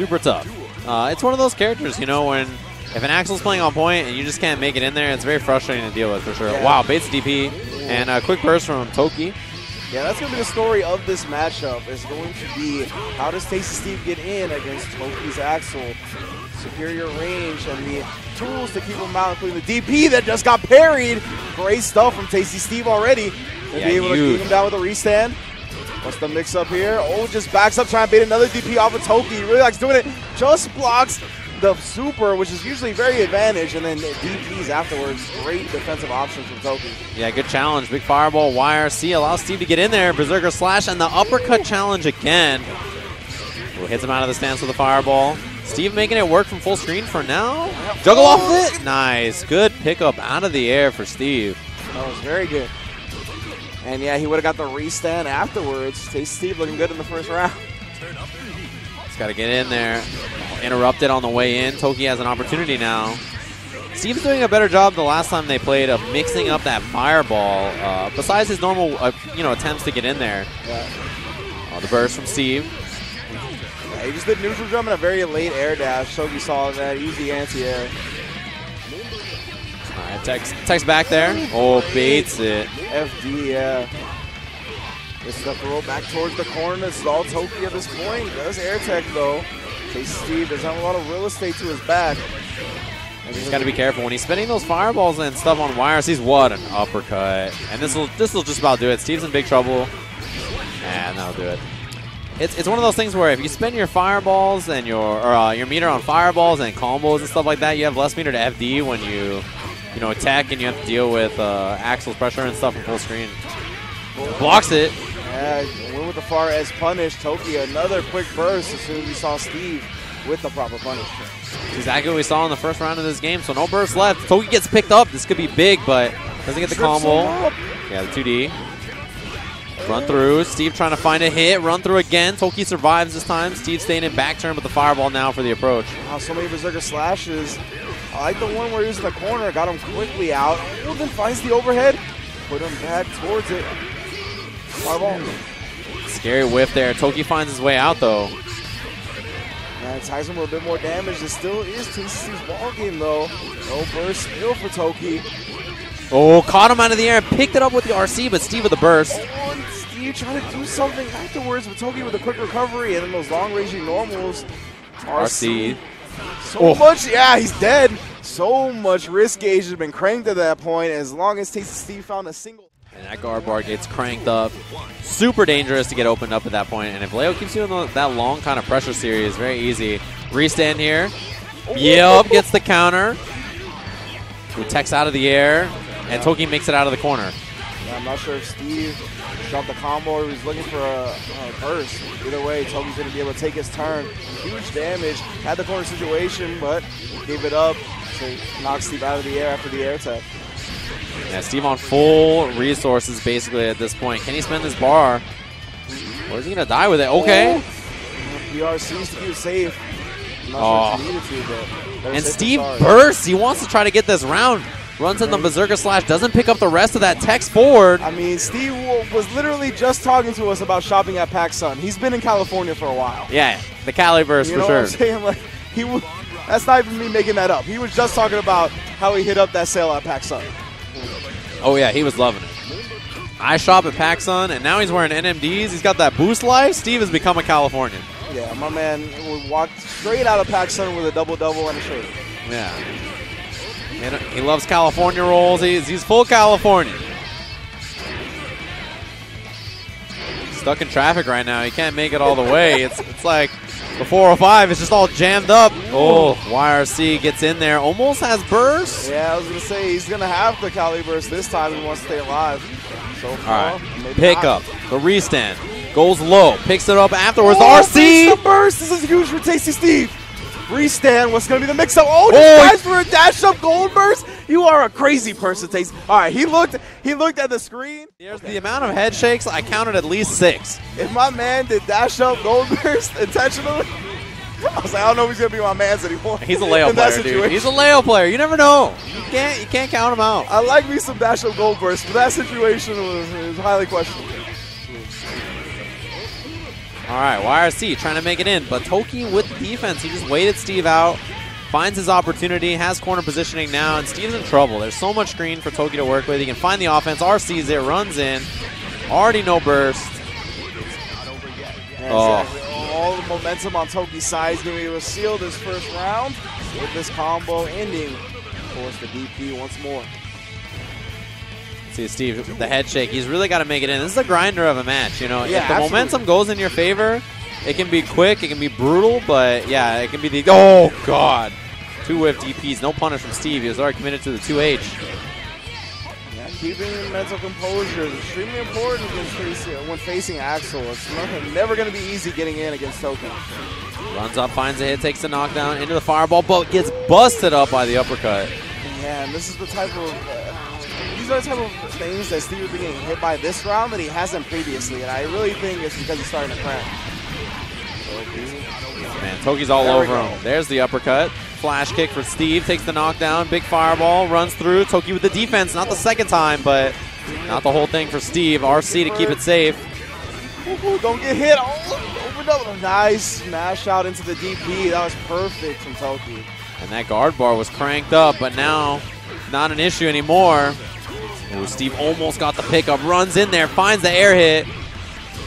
Super tough. It's one of those characters, you know, when if an Axel's playing on point and you just can't make it in there, it's very frustrating to deal with for sure. Yeah. Wow, baits DP and a quick burst from Toki. Yeah, that's going to be the story of this matchup. Is going to be how does Tasty Steve get in against Toki's Axel? Superior range and the tools to keep him out, including the DP that just got parried. Great stuff from Tasty Steve already. They'll be able to keep him down with a restand. What's the mix up here? Oh, just backs up trying to bait another DP off of Toki. He really likes doing it. Just blocks the super, which is usually very advantage, and then DPs afterwards. Great defensive options from Toki. Yeah, good challenge. Big fireball, YRC allows Steve to get in there. Berserker slash and the uppercut challenge again. Ooh, hits him out of the stance with a fireball. Steve making it work from full screen for now. Juggle off it. Nice. Good pickup out of the air for Steve. That was very good. And yeah, he would have got the restand afterwards. Tasty Steve looking good in the first round. He's got to get in there. Interrupted on the way in. Toki has an opportunity now. Steve's doing a better job the last time they played of mixing up that fireball. Besides his normal, attempts to get in there. Yeah. The burst from Steve. Yeah, he just did neutral jump and a very late air dash. Toki saw that easy anti-air. All right, text back there. Oh, baits it. FD, yeah. Gets the throw back towards the corner. This is all Toki at this point. He does air tech though. Tasty Steve doesn't have a lot of real estate to his back. He's got to be careful when he's spinning those fireballs and stuff on wires. He's what an uppercut, and this will just about do it. Steve's in big trouble, and that'll do it. It's one of those things where if you spin your fireballs and your meter on fireballs and combos and stuff like that, you have less meter to FD when you attack and you have to deal with Axel's pressure and stuff in full screen. Blocks it. Yeah, went with the far S punish. Toki another quick burst as soon as he saw Steve with the proper punish. Exactly what we saw in the first round of this game, so no burst left. Toki gets picked up. This could be big, but doesn't get the combo. Yeah, the 2D. Run through. Steve trying to find a hit. Run through again. Toki survives this time. Steve staying in back turn with the fireball now for the approach. Wow, so many Berserker slashes. I like the one where he was in the corner. Got him quickly out. Well, then finds the overhead. Put him back towards it. Fireball. Scary whiff there. Toki finds his way out, though. Yeah, it ties him with a bit more damage. It still is Tasty Steve's ball game, though. No burst still for Toki. Oh, caught him out of the air and picked it up with the RC, but Steve with the burst. Oh, and Steve trying to do something afterwards with Toki with a quick recovery, and then those long-ranging normals. RC. So much, yeah, he's dead. So much risk gauge has been cranked at that point, as long as Tasty Steve found a single. And that guard bar gets cranked up. Super dangerous to get opened up at that point. And if Leo keeps doing that long kind of pressure series, very easy. Restand here. Yep, gets the counter. Text out of the air. And Toki makes it out of the corner. Yeah, I'm not sure if Steve dropped the combo or he was looking for a burst. Either way, Toki's going to be able to take his turn. Huge damage. Had the corner situation, but gave it up. So knocks Steve out of the air after the air tech. Yeah, Steve on full resources basically at this point. Can he spend this bar? Or is he going to die with it? Okay. PRCs to keep it safe. I'm not sure if he needed to, but and Steve bursts. He wants to try to get this round. Runs in the Berserker slash. Doesn't pick up the rest of that text forward. I mean, Steve was literally just talking to us about shopping at PacSun. He's been in California for a while. Yeah, the Cali burst for sure. You know what I'm saying? Like, that's not even me making that up. He was just talking about how he hit up that sale at PacSun. Oh, yeah, he was loving it. I shop at PacSun, and now he's wearing NMDs. He's got that boost life. Steve has become a Californian. Yeah, my man walked straight out of PacSun with a double-double and a shirt. Yeah. And he loves California rolls. He's full Californian. Stuck in traffic right now. He can't make it all the way. It's like the 405 is just all jammed up. Oh, YRC gets in there. Almost has burst. Yeah, I was going to say he's going to have the Cali burst this time if he wants to stay alive. So far, all right. Pick up. The restand. Goes low. Picks it up afterwards. Oh, RC. The burst. This is huge for Tasty Steve. Restand. What's going to be the mix-up? Oh, just for a dash-up gold burst. You are a crazy person, Tasty. All right, he looked at the screen. There's the amount of head shakes. I counted at least 6. If my man did dash-up gold burst intentionally, I was like, I don't know if he's going to be my man's anymore. He's a Leo player, dude. He's a Leo player. You never know. You can't count him out. I like me some dash-up gold burst, but that situation was highly questionable. All right, YRC trying to make it in, but Toki with the defense. He just waited Steve out, finds his opportunity, has corner positioning now, and Steve's in trouble. There's so much screen for Toki to work with. He can find the offense. RC's it, runs in. Already no burst. Yeah, exactly. All the momentum on Toki's side is going to be able to seal this first round with this combo ending. Of course, the DP once more. See Steve, the head shake. He's really got to make it in. This is a grinder of a match, you know. Yeah, if the momentum goes in your favor, it can be quick, it can be brutal, but yeah, it can be the... Oh, God. 2 whiff DPs. No punish from Steve. He was already committed to the 2H. Yeah, keeping mental composure is extremely important when facing Axel. It's never going to be easy getting in against Toki. Runs up, finds a hit, takes the knockdown into the fireball, but gets busted up by the uppercut. Yeah, and this is the type of... these are the type of things that Steve is getting hit by this round that he hasn't previously, and I really think it's because he's starting to crack. Man, Toki's all over him. There's the uppercut. Flash kick for Steve, takes the knockdown, big fireball, runs through. Toki with the defense, not the second time, but not the whole thing for Steve. RC to keep it safe. Ooh, don't get hit. Oh, nice smash out into the DP. That was perfect from Toki. And that guard bar was cranked up, but now not an issue anymore. Ooh, Steve almost got the pickup, runs in there, finds the air hit.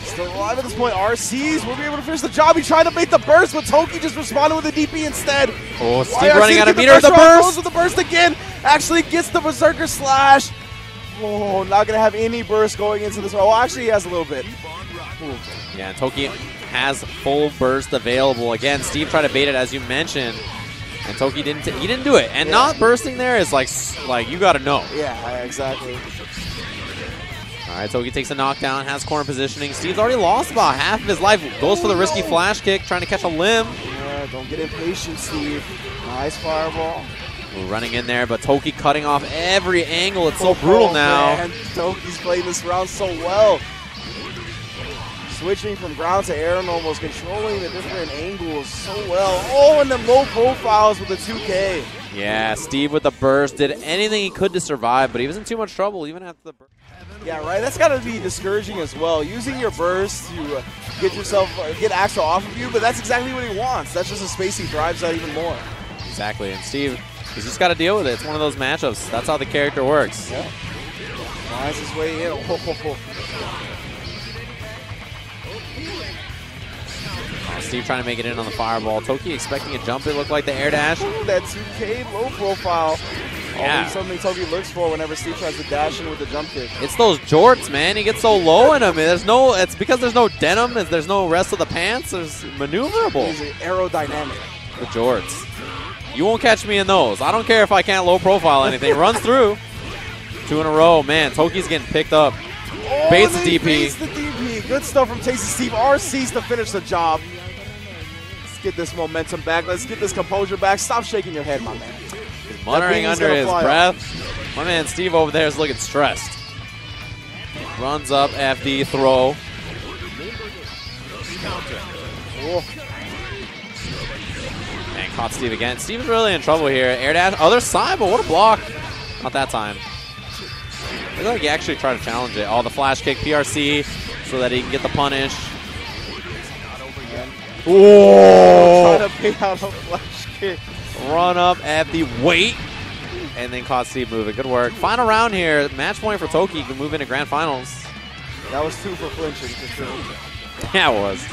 Still alive at this point. RC's will be able to finish the job. He tried to make the burst, but Toki just responded with a DP instead. Oh, Steve running out of meter. The burst! Goes with the burst again. Actually gets the Berserker Slash. Oh, not going to have any burst going into this. Oh, actually, he has a little bit. Ooh. Yeah, and Toki has full burst available. Again, Steve tried to bait it, as you mentioned. And Toki didn't do it. And not bursting there is like you got to know. Yeah, exactly. All right, Toki takes a knockdown, has corner positioning. Steve's already lost about half of his life. Goes for the risky flash kick, trying to catch a limb. Yeah, don't get impatient, Steve. Nice fireball. We're running in there, but Toki cutting off every angle. It's so brutal now. Man, Toki's playing this round so well. Switching from ground to air and almost controlling the different angles so well. Oh, and the low profiles with the 2K. Yeah, Steve with the burst did anything he could to survive, but he was in too much trouble even after the burst. Yeah, right. That's got to be discouraging as well. Using your burst to get Axel off of you, but that's exactly what he wants. That's just a space he thrives at even more. Exactly, and Steve, he's just got to deal with it. It's one of those matchups. That's how the character works. Yeah. Finds his way in. Oh. Steve trying to make it in on the fireball. Toki expecting a jump, it looked like the air dash. Ooh, that 2K low profile. Yeah. Always something Toki looks for whenever Steve tries to dash in with the jump kick. It's those jorts, man. He gets so low in them. It's because there's no denim, there's no rest of the pants. There's maneuverable. He's aerodynamic. The jorts. You won't catch me in those. I don't care if I can't low profile anything. Runs through. 2 in a row. Man, Toki's getting picked up. Oh, Baits the DP. Baits the DP. Good stuff from Tasty Steve. RC's to finish the job. Let's get this momentum back. Let's get this composure back. Stop shaking your head, my man. He's muttering under his breath. My man Steve over there is looking stressed. Runs up, FD, throw. Oh. And caught Steve again. Steve's really in trouble here. Air dash, other side, but what a block. Not that time. Looks like he actually tried to challenge it. Oh, the flash kick, PRC, so that he can get the punish. Whoa! Trying to pay out a flash kick. Run up at the weight, and then caught Steve moving. Good work. Final round here. Match point for Toki. He can move into grand finals. That was 2 for flinching, for sure. Yeah, it was.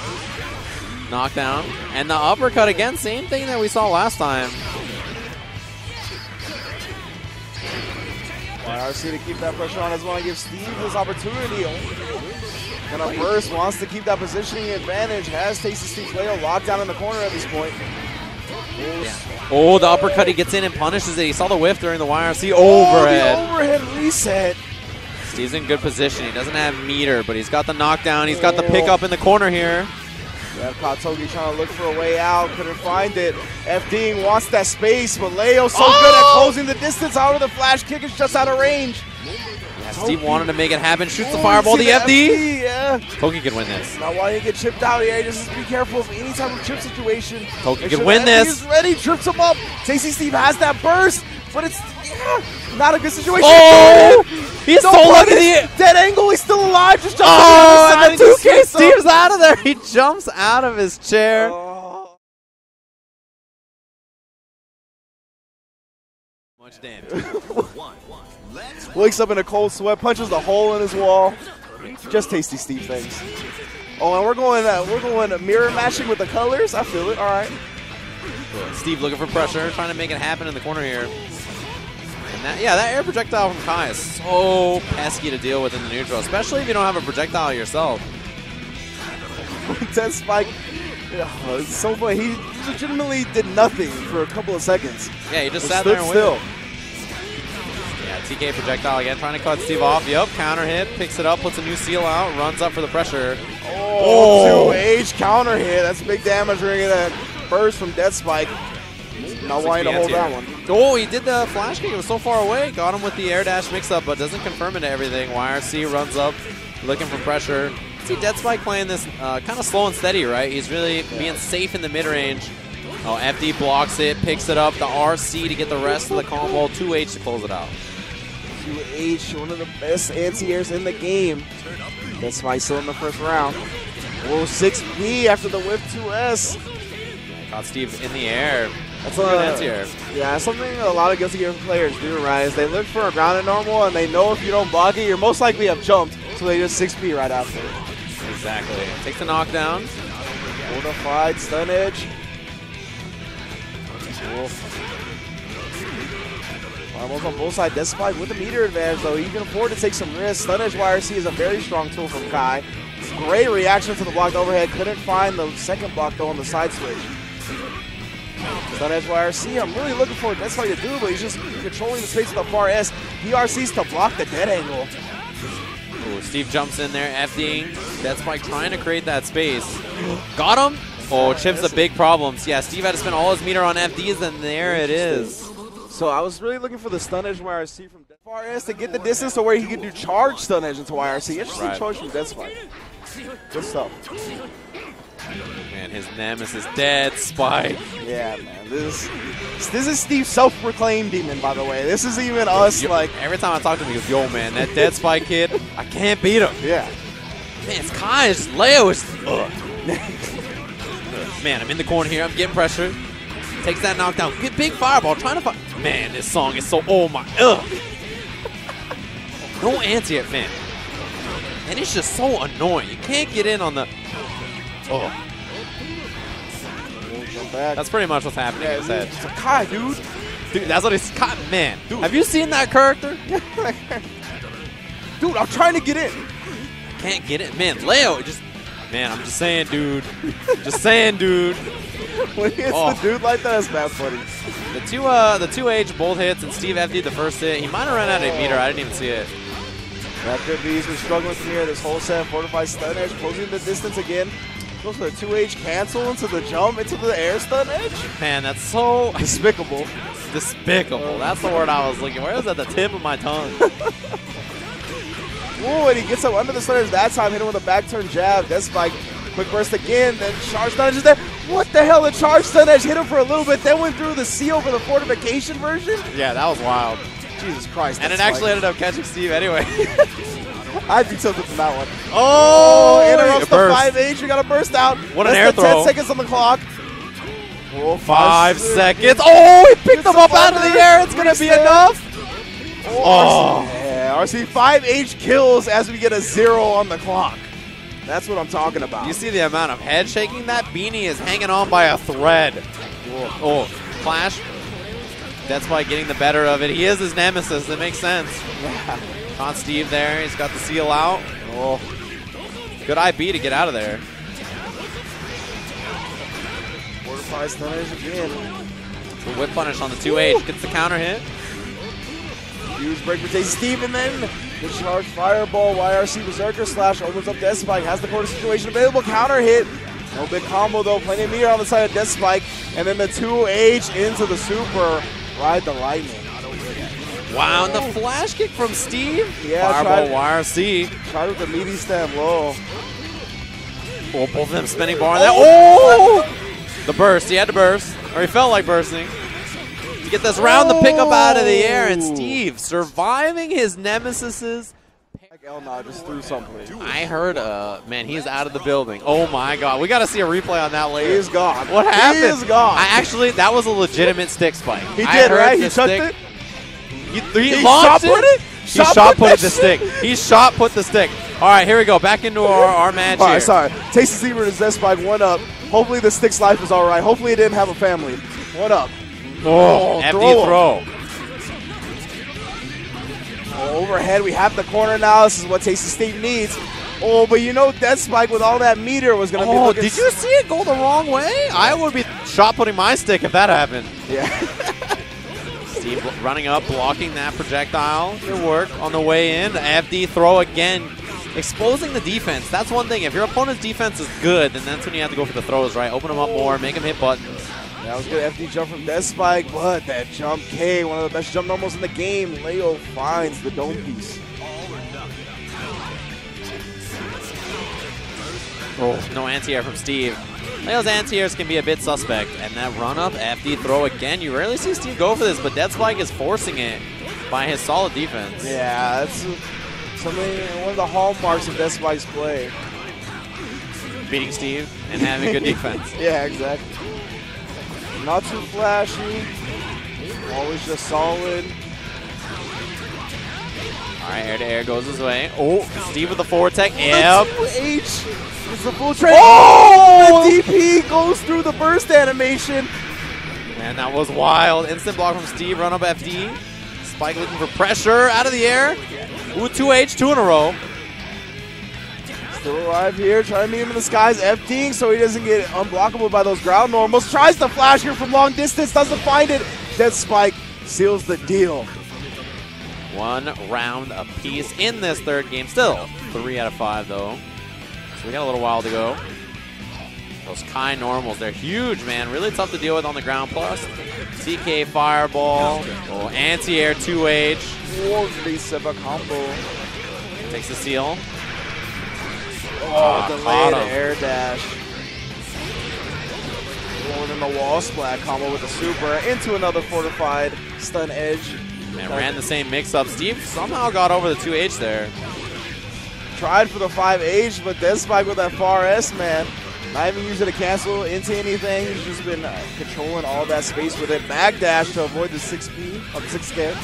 Knockdown. And the uppercut again. Same thing that we saw last time. YRC to keep that pressure on. Doesn't want to give Steve this opportunity. Gonna burst. Wants to keep that positioning advantage. Has Tasty Steve Flail locked down in the corner at this point. Yeah. Oh, the uppercut, he gets in and punishes it. He saw the whiff during the YRC overhead. Oh, the overhead reset. Steve's in good position. He doesn't have meter, but he's got the knockdown. He's got the pickup in the corner here. Yeah, caught Toki trying to look for a way out. Couldn't find it. FDing wants that space, but Leo's so good at closing the distance out of the flash kick. It's just out of range. Yeah, Steve wanted to make it happen. Shoots the fireball. The FD. Yeah. Toki can win this. Not wanting to get chipped out here. Just be careful of any type of chip situation. Toki can win this. He's ready. Trips him up. Tasty Steve has that burst, but it's not a good situation. Oh! He's so lucky. Dead angle. He's still alive. Just jumping and the 2K Steve's out of there. He jumps out of his chair. Much damage. Wakes up in a cold sweat, punches the hole in his wall. Just Tasty Steve things. Oh, and we're going mirror matching with the colors. I feel it. All right. Steve looking for pressure, trying to make it happen in the corner here. And that air projectile from Kai is so pesky to deal with in the neutral, especially if you don't have a projectile yourself. Dead Spike. It's so funny. He legitimately did nothing for a couple of seconds. Yeah, he just sat there and still. waited. Yeah, TK projectile again, trying to cut Steve off. Yep, counter hit, picks it up, puts a new seal out, runs up for the pressure. Oh, 2H counter hit. That's big damage. We're going to burst from Dead Spike. Not wanting to hold that one. Oh, he did the flash kick. It was so far away. Got him with the air dash mix-up, but doesn't confirm into everything. YRC runs up, looking for pressure. See Dead Spike playing this kind of slow and steady, right? He's really being safe in the mid-range. Oh, FD blocks it, picks it up. The RC to get the rest of the combo. 2H to close it out. 2H, one of the best anti-airs in the game. Dead Spike still in the first round. Oh, 6P after the whip 2S. Caught Steve in the air. That's anti-air. Yeah, that's something a lot of Guilty Gear players do, right? Is they look for a grounded normal, and they know if you don't block it, you're most likely have jumped, so they just 6P right after. Exactly. Takes the knockdown. Fortified stun edge. Almost on both sides. Dead Spike with the meter advantage, though. He can afford to take some risks. Stun edge YRC is a very strong tool from Kai. Great reaction to the blocked overhead. Couldn't find the second block, though, on the side switch. Stun edge YRC, I'm really looking for Dead Spike to do, but he's just controlling the space with the far S. PRC's to block the dead angle. Ooh, Steve jumps in there, FDing. Dead Spike trying to create that space. Got him. Oh, Chip's a big problem. Yeah, Steve had to spend all his meter on FDs, and there it is. So I was really looking for the stun edge YRC from far S to get the distance to where he could do charge stun edge into YRC. Interesting choice from Dead Spike. Good stuff. Man, his nemesis, Dead Spike. Yeah, man. This is Steve's self-proclaimed demon, by the way. This is even us, like... Every time I talk to him, he goes, yo, man, that Dead Spike kid, I can't beat him. Yeah. Man, it's Kai, it's just Leo. It's, man, I'm in the corner here. I'm getting pressure. Takes that knockdown. Big fireball. Trying to fight. Man, this song is so... Oh, my... Ugh. No anti-air, man. And it's just so annoying. You can't get in on the... Oh. That's pretty much what's happening in his head. It's a Kai, dude. Dude, that's what he's... Man, dude. Have you seen that character? Dude, I'm trying to get in. I can't get it. Man, Leo, just... Man, I'm just saying, dude. Just saying, dude. When he hits the dude like that, it's bad funny. The 2H both hits, and Steve FD'd the first hit. He might have run out of meter. I didn't even see it. That could be. He's been struggling from here this whole set. Fortified stun edge, closing the distance again. Goes for the 2H cancel into the jump, into the air stun edge. Man, that's so... Despicable. Despicable. That's the word I was looking for. Where was at the tip of my tongue? Ooh, and he gets up under the stun edge that time, hit him with a back turn jab. Dead Spike, quick burst again, then charge stun edge is there. What the hell? The charge stun edge hit him for a little bit, then went through the seal for the fortification version? Yeah, that was wild. Jesus Christ. And it actually ended up catching Steve anyway. I'd be tilted from that one. Oh, interrupts the 5H. We got to burst out. What an air throw. 10 seconds on the clock. Oh, 5 seconds. Oh, he picked him up out of the air. It's going to be enough. Oh. Yeah, RC 5H kills as we get a 0 on the clock. That's what I'm talking about. You see the amount of head shaking? That beanie is hanging on by a thread. Oh, Clash. That's why getting the better of it. He is his nemesis. That makes sense. Yeah. Caught Steve there. He's got the seal out. Oh, good IB to get out of there. Fortified stun edge again. The whip punish on the 2H. Gets the counter hit. Huge break for Tasty Steve, and then the charge fireball. YRC Berserker slash opens up Death Spike. Has the corner situation available. Counter hit. No big combo though. Plenty of meter on the side of Death Spike. And then the 2H into the super. Ride the lightning. Wow, and the flash kick from Steve. Yeah, fireball YRC. Tried with the meaty stem low. Oh, both of them spinning bar on that. Oh! The burst. He had to burst. Or he felt like bursting. You get this round the pickup out of the air, and Steve surviving his nemesis's. Elna just threw something. I heard, man, he's out of the building. Oh my God, we got to see a replay on that later. He is gone. What happened? He is gone. That was a legitimate stick spike. He did, right? He chucked it? He launched it? He shot put the stick. He shot put the stick. All right, here we go. Back into our match here. All right, sorry. Tasty Steve and his Z Spike, 1 up. Hopefully the stick's life is all right. Hopefully it didn't have a family. 1 up. Oh, FD throw. Overhead, we have the corner now. This is what Tasty Steve needs. Oh, but you know Death Spike with all that meter was going to be looking... Did you see it go the wrong way? I would be shot putting my stick if that happened. Yeah. Steve running up, blocking that projectile. Good work on the way in. FD throw again, exposing the defense. That's one thing. If your opponent's defense is good, then that's when you have to go for the throws, right? Open them up more, make them hit buttons. That was good FD jump from Death Spike, but that jump K, one of the best jump normals in the game. Leo finds the dome piece. Oh, no anti-air from Steve. Leo's anti-airs can be a bit suspect. And that run-up, FD throw again. You rarely see Steve go for this, but Death Spike is forcing it by his solid defense. Yeah, that's one of the hallmarks of Death Spike's play. Beating Steve and having good defense. Yeah, exactly. Not too flashy. Always just solid. All right, air-to-air goes his way. Oh, Steve with the forward tech. Yep. H is the full trade. Oh! The DP goes through the burst animation. Man, that was wild. Instant block from Steve. Run up FD. Spike looking for pressure out of the air. Ooh, 2H, 2 in a row. Still alive here, trying to meet him in the skies, FDing so he doesn't get unblockable by those ground normals. Tries to flash here from long distance, doesn't find it. Death Spike seals the deal. 1 round apiece in this third game. Still 3 out of 5 though. So we got a little while to go. Those Kai normals, they're huge, man. Really tough to deal with on the ground. Plus, TK Fireball. Oh, anti-air 2H. Whoa, reset combo. Takes the seal. Oh, delayed air dash. Going in the wall splat combo with the super into another fortified stun edge. Man, ran the same mix-up. Steve somehow got over the 2H there. Tried for the 5H, but Death Spike with that far S, man. Not even using to cancel into anything. He's just been controlling all that space with it. Backdash to avoid the 6P of 6K.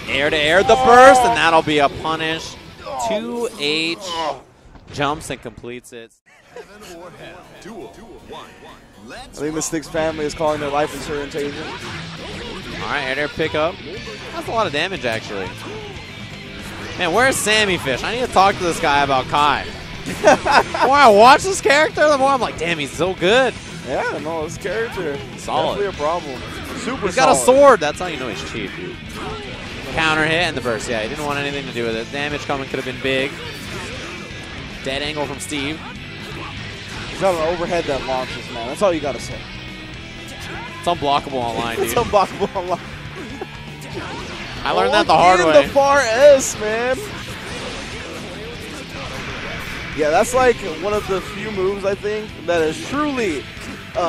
Air to air the burst, and that'll be a punish. 2H jumps and completes it. I think the Styx family is calling their life insurance agent. All right, air to air pickup. That's a lot of damage, actually. Man, where's Sammy Fish? I need to talk to this guy about Kai. The more I watch this character, the more I'm like, damn, he's so good. Yeah, no, this character solid. Definitely a problem. Super He's got a sword. That's how you know he's cheap. Counter hit and the burst. Yeah, he didn't want anything to do with it. Damage coming could have been big. Dead angle from Steve. He's got an overhead that launches, man. That's all you got to say. It's unblockable online, dude. It's unblockable online. I learned that the hard way. The far S, man. Yeah, that's like one of the few moves, I think, that is truly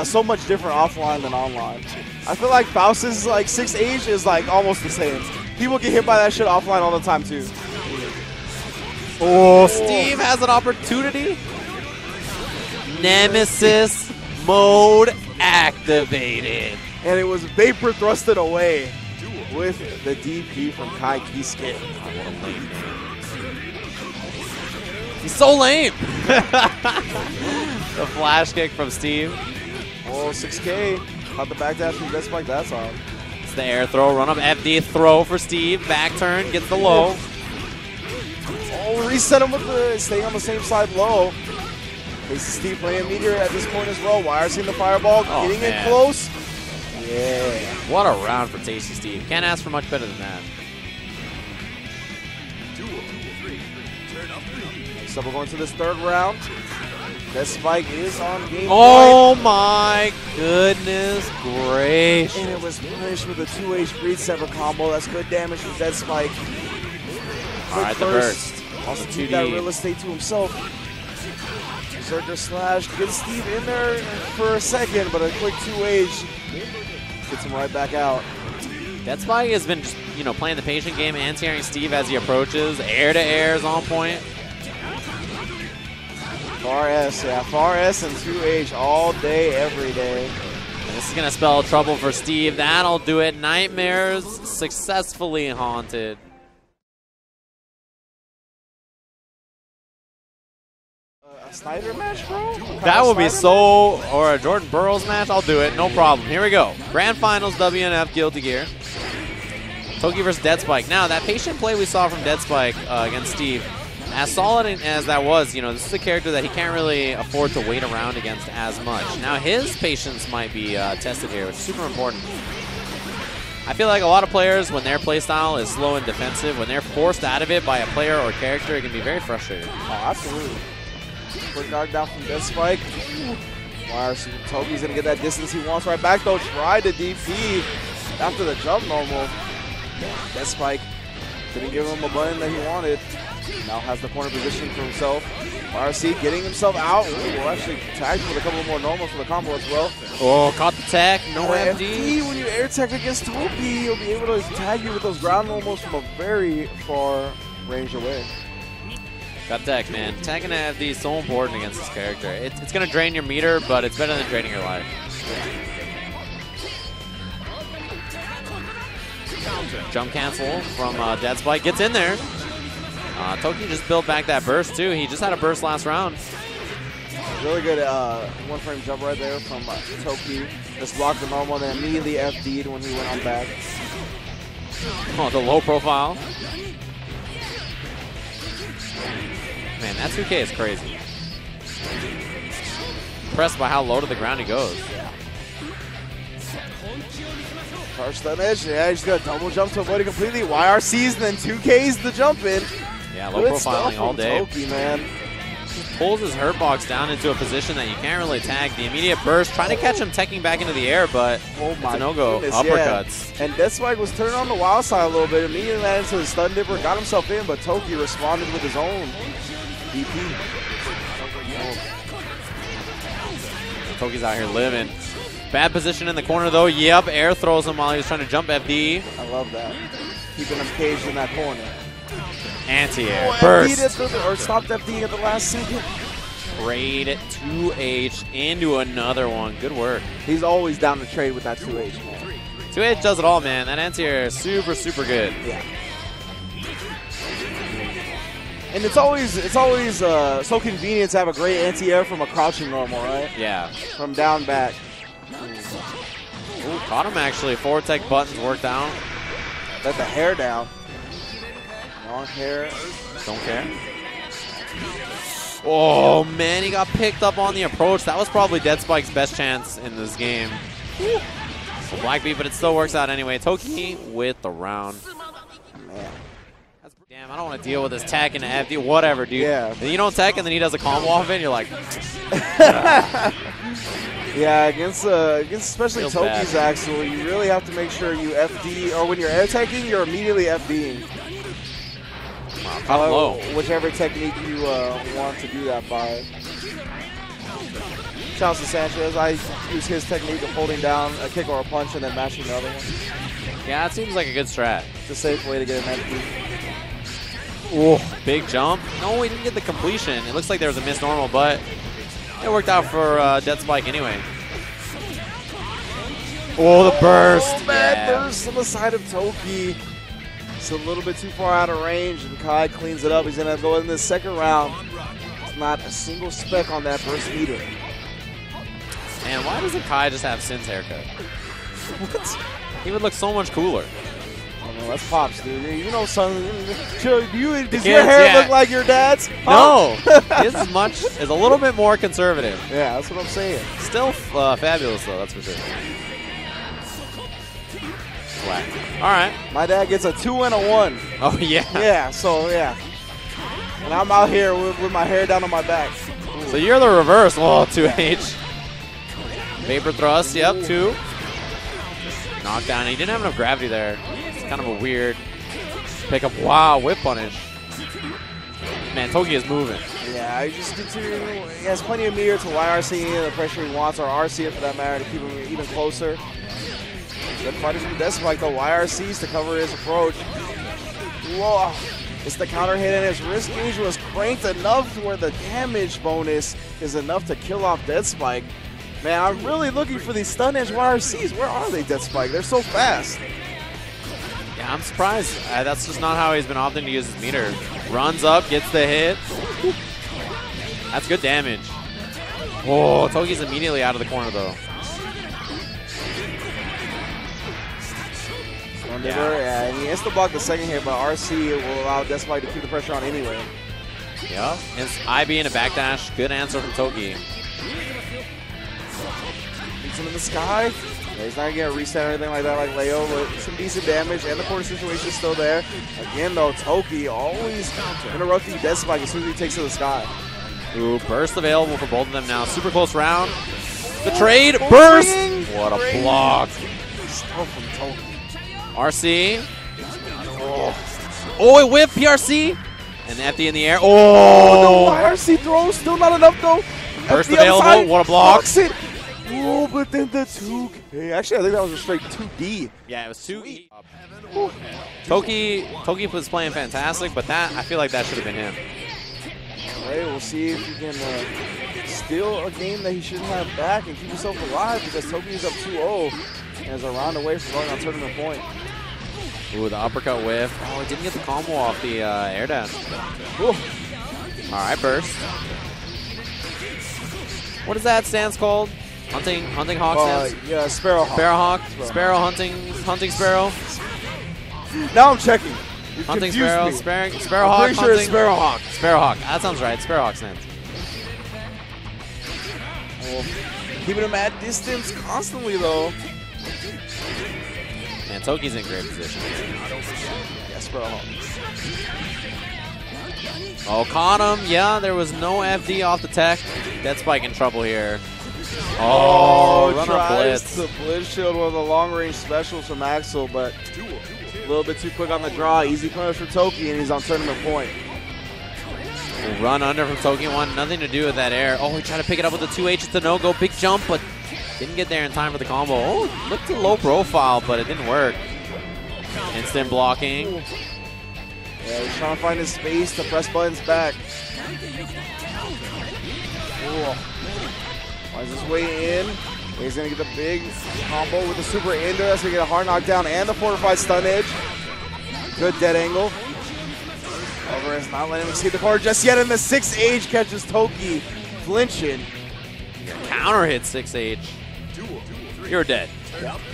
so much different offline than online. I feel like Faust's like 6H is like almost the same. People get hit by that shit offline all the time too. Oh, Steve has an opportunity. Nemesis mode activated. And it was vapor thrusted away with the DP from Kai Kiske. Oh, what a lame name. He's so lame. The flash kick from Steve. Oh, 6K. Caught the backdash from Death Spike. That's on. It's the air throw, run up FD throw for Steve. Back turn, gets the low. Oh, reset him with the staying on the same side low. Faces Steve playing meteor at this point as well. Wire seeing the fireball, getting in close. Yeah. What a round for Tasty Steve. Can't ask for much better than that. So we're going to this third round. Death Spike is on game Oh my goodness gracious. And it was punished with a 2H Breed Sever combo. That's good damage from Death Spike. All right, the burst. Also keep that real estate to himself. Xrd slash gets Steve in there for a second, but a quick 2H gets him right back out. Dead Spike has been just, playing the patient game, anti-airing Steve as he approaches. Air to air is on point. Far S, yeah. Far S and 2H all day, every day. And this is going to spell trouble for Steve. That'll do it. Nightmares successfully haunted. A Snyder match, bro? That would be so, or a Jordan Burroughs match. I'll do it. No problem. Here we go. Grand Finals, WNF, Guilty Gear. Toki versus Dead Spike. Now, that patient play we saw from Dead Spike against Steve, as solid as that was, this is a character that he can't really afford to wait around against as much. Now, his patience might be tested here, which is super important. I feel like a lot of players, when their playstyle is slow and defensive, when they're forced out of it by a player or character, it can be very frustrating. Oh, absolutely. Quick knockdown from Dead Spike. YRC Toki's going to get that distance he wants right back, though. Tried to DP after the jump normal. Dead Spike didn't give him a button that he wanted. Now has the corner position for himself. YRC getting himself out. Will actually tag him with a couple more normals for the combo as well. Oh, caught the tag. No FD. When you air tag against Toki, he'll be able to tag you with those ground normals from a very far range away. Got tech, man. Tagging an FD is so important against this character. It's going to drain your meter, but it's better than draining your life. Jump cancel from Dead Spike. Gets in there. Toki just built back that burst, too. He just had a burst last round. Really good one-frame jump right there from Toki. Just blocked the normal and then immediately FD'd when he went on back. Oh, the low profile. Man, that 2K is crazy. Impressed by how low to the ground he goes. Yeah. First damage. Yeah, he's going to double jump to avoid it completely. YRC's and then 2K's the jump in. Yeah, low profiling all day. Toki, man. Just pulls his hurt box down into a position that you can't really tag. The immediate burst, trying to catch him teching back into the air, but it's a no-go. Uppercuts. Yeah. And Dead Spike was turning on the wild side a little bit. Immediately landed into the stun dipper, got himself in, but Toki responded with his own DP. Toki's out here living. Bad position in the corner, though. Yep, air throws him while he was trying to jump FD. I love that. Keeping him caged in that corner. Anti-air. Burst. Or stopped FD at the last second. Trade 2H into another one. Good work. He's always down to trade with that 2H, man. 2H does it all, man. That anti-air is super, super good. Yeah. And it's always so convenient to have a great anti-air from a crouching normal, right? Yeah. From down back. Ooh, caught him actually. Forward tech buttons worked out. Let the hair down. Long hair. Don't care. Oh, man, he got picked up on the approach. That was probably Dead Spike's best chance in this game. So Black beat, but it still works out anyway. Toki with the round. Man. Damn, I don't want to deal with this tech and FD. Whatever, dude. Yeah. And you don't tech and then he does a combo off of it and you're like... Yeah, against especially Feels Toki's bad. Axel, you really have to make sure you FD, or when you're air teching, you're immediately FDing. Wow, low. Whichever technique you want to do that by. Shout out to Sanchez. I use his technique of holding down a kick or a punch and then mashing the other one. Yeah, it seems like a good strat. It's a safe way to get an FD. Oh, big jump. No, he didn't get the completion. It looks like there was a miss normal, but it worked out for Dead Spike anyway. Oh, the burst. Oh, bad burst on the side of Toki. It's a little bit too far out of range, and Kai cleans it up. He's going to go in the second round. It's not a single speck on that burst meter. Man, why doesn't Kai just have Sin's haircut? What? He would look so much cooler. Oh, no, that's Pops, dude. You know, son. Does your kids, hair look like your dad's? No. His is a little bit more conservative. Yeah, that's what I'm saying. Still fabulous, though, that's for sure. Whack. All right. My dad gets a 2 and a 1. Oh, yeah. Yeah, so, yeah. And I'm out here with my hair down on my back. So you're the reverse. Oh, 2H. Vapor thrust, yep, 2. Knockdown. He didn't have enough gravity there. It's kind of a weird pickup. Wow, whip punish. Man, Toki is moving. Yeah, he has plenty of meter to YRC and the pressure he wants, or RC for that matter, to keep him even closer. Good fighting from Death Spike, though. YRCs to cover his approach. Whoa. It's the counter hit, and his wrist gauge was cranked enough to where the damage bonus is enough to kill off Death Spike. Man, I'm really looking for these stun edge YRCs. Where are they, Death Spike? They're so fast. Yeah, I'm surprised. That's just not how he's been opting to use his meter. Runs up, gets the hit. That's good damage. Oh, Toki's immediately out of the corner, though. Yeah, and he insta-blocked the second hit, but RC will allow Death Spike to keep the pressure on anyway. Yep. It's IB and a backdash. Good answer from Toki. Beats him in the sky. Yeah, he's not going to get a reset or anything like that like Leo, but some decent damage, and the corner situation is still there. Again, though, Toki always interrupting Death Spike as soon as he takes to the sky. Ooh, burst available for both of them now. Super close round. The trade, burst! What a block. Stuff from Toki. RC. Oh, it whipped PRC. And the FD in the air. Oh! No, RC throw, still not enough, though. Burst available, what a block. It. Oh, but then the 2K. Actually, I think that was a straight 2D. Yeah, it was 2E. Toki was playing fantastic, but that I feel like that should have been him. All right, we'll see if he can steal a game that he shouldn't have back and keep himself alive, because Toki is up 2-0 and is a round away from going on tournament point. Ooh, the uppercut whiff. Oh, it didn't get the combo off the air dash. All right, burst. What is that stance called? Hunting hawk stance? Yeah, Sparrow Hawk. Sparrow hawk? Sparrow hunting sparrow? Now I'm checking. You've Hunting confused sparrow, me. sparrow I'm hawk, pretty sure it's Sparrow Hawk. Sparrow hawk. That sounds right. Sparrow hawk stance. Well, keeping him at distance constantly, though. Man, Toki's in great position. Yeah, Sparrow Hawk. Oh, caught him. Yeah, there was no FD off the tech. Death Spike in trouble here. Oh, run up blitz. The blitz shield with a long-range specials from Axel, but a little bit too quick on the draw. Easy punish for Toki, and he's on tournament point. Run under from Toki. Wanted nothing to do with that air. Oh, he tried to pick it up with the 2H. It's a no-go. Big jump, but didn't get there in time for the combo. Oh, looked low profile, but it didn't work. Instant blocking. Yeah, he's trying to find his space to press buttons back. Ooh. Finds his way in. He's going to get the big combo with the super ender. That's going to get a hard knockdown and the fortified stun edge. Good dead angle. However, it's not letting him exceed the corner just yet, and the 6H catches Toki flinching. Counter hit 6H. You're dead.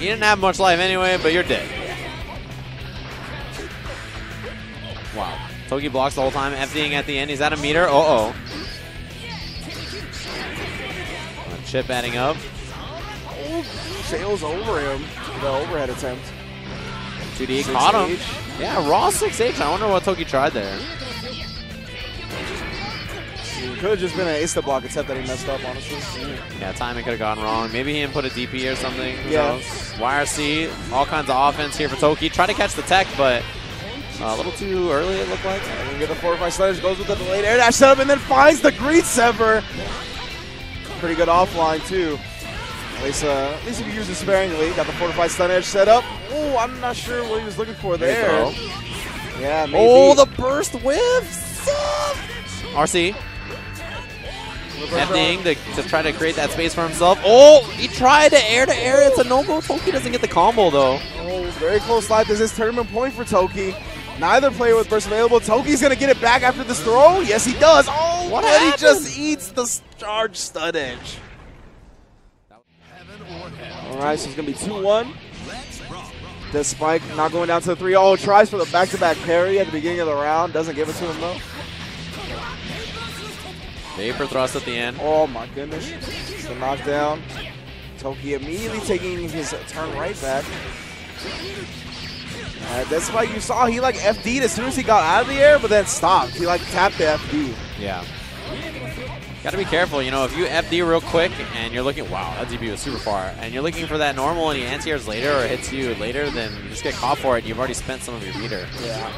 You didn't have much life anyway, but you're dead. Wow. Toki blocks the whole time, FDing at the end. He's at a meter. Uh-oh. Chip adding up. Oh, sails over him. The overhead attempt. 2D caught him. Yeah, raw 6H. I wonder what Toki tried there. It could have just been an insta-block attempt that he messed up, honestly. Yeah, timing could have gone wrong. Maybe he didn't put a DP or something. Who Yeah. knows? YRC, all kinds of offense here for Toki. Tried to catch the tech, but a little too early, it looked like. And we get the fortified sledge, goes with the delayed air dash setup, and then finds the greed sever. Pretty good offline, too. At least if you use it sparingly. Got the fortified stun edge set up. Oh, I'm not sure what he was looking for there. Yeah, maybe. Oh, the burst whiff! RC. FDing to try to create that space for himself. Oh, he tried to air. It's a no-go. Toki doesn't get the combo, though. Oh, very close life. This is tournament point for Toki. Neither player with burst available. Toki's going to get it back after this throw. Yes, he does. Oh, what happened? He just eats the charge stun edge. All right, so it's going to be 2-1. Death Spike not going down to the 3-0. Tries for the back-to-back parry at the beginning of the round. Doesn't give it to him, though. Vapor thrust at the end. Oh, my goodness. It's the knockdown. Toki immediately taking his turn right back. That's why you saw he like FD'd as soon as he got out of the air, but then stopped. He like tapped the FD. Yeah. Got to be careful, you know, if you FD real quick and you're looking, wow, that DP was super far, and you're looking for that normal and he anti-airs later or hits you later, then you just get caught for it and you've already spent some of your meter. Yeah.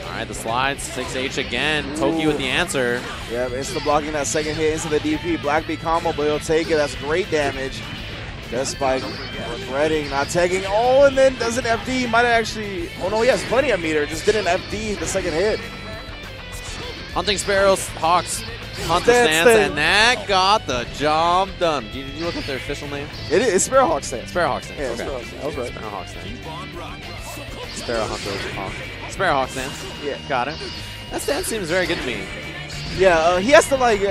All right, the slides, 6H again. Ooh. Toki with the answer. Yeah, it's the blocking that second hit into the DP. Black B combo, but he'll take it. That's great damage. Death Spike regretting not tagging. Oh, and then doesn't FD. Might have actually. Oh no, he has plenty of meter. Just didn't FD the second hit. Hunting Sparrows, Hawks, Hunter stance, and that got the job done. Did you look up their official name? It's Sparrowhawk stance. Sparrowhawk stance. Yeah, Okay. Sparrowhawk stance. I was right. Sparrowhawk stance. Sparrow Hunter Hawk. Sparrowhawk stance. Yeah. Got it. That stance seems very good to me. Yeah, he has to like.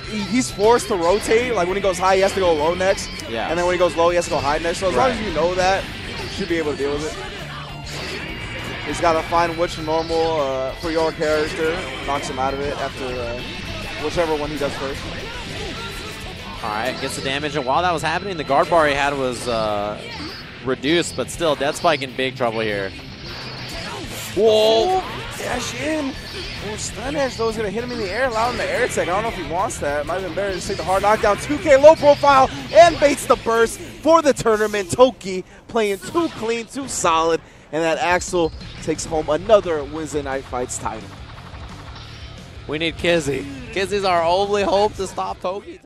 He's forced to rotate. Like when he goes high, he has to go low next. Yeah. And then when he goes low, he has to go high next. So as long as you know that, you should be able to deal with it. He's got to find which normal for your character knocks him out of it after whichever one he does first. All right, gets the damage. And while that was happening, the guard bar he had was reduced, but still, Death Spike in big trouble here. Whoa! Dash in. Oh, stun edge though is going to hit him in the air, allow him the air tech. I don't know if he wants that. Might have been better to take the hard knockdown. 2K low profile and baits the burst for the tournament. Toki playing too clean, too solid. And that Axel takes home another Wednesday Night Fights title. We need Kizzy. Kizzy's our only hope to stop Toki.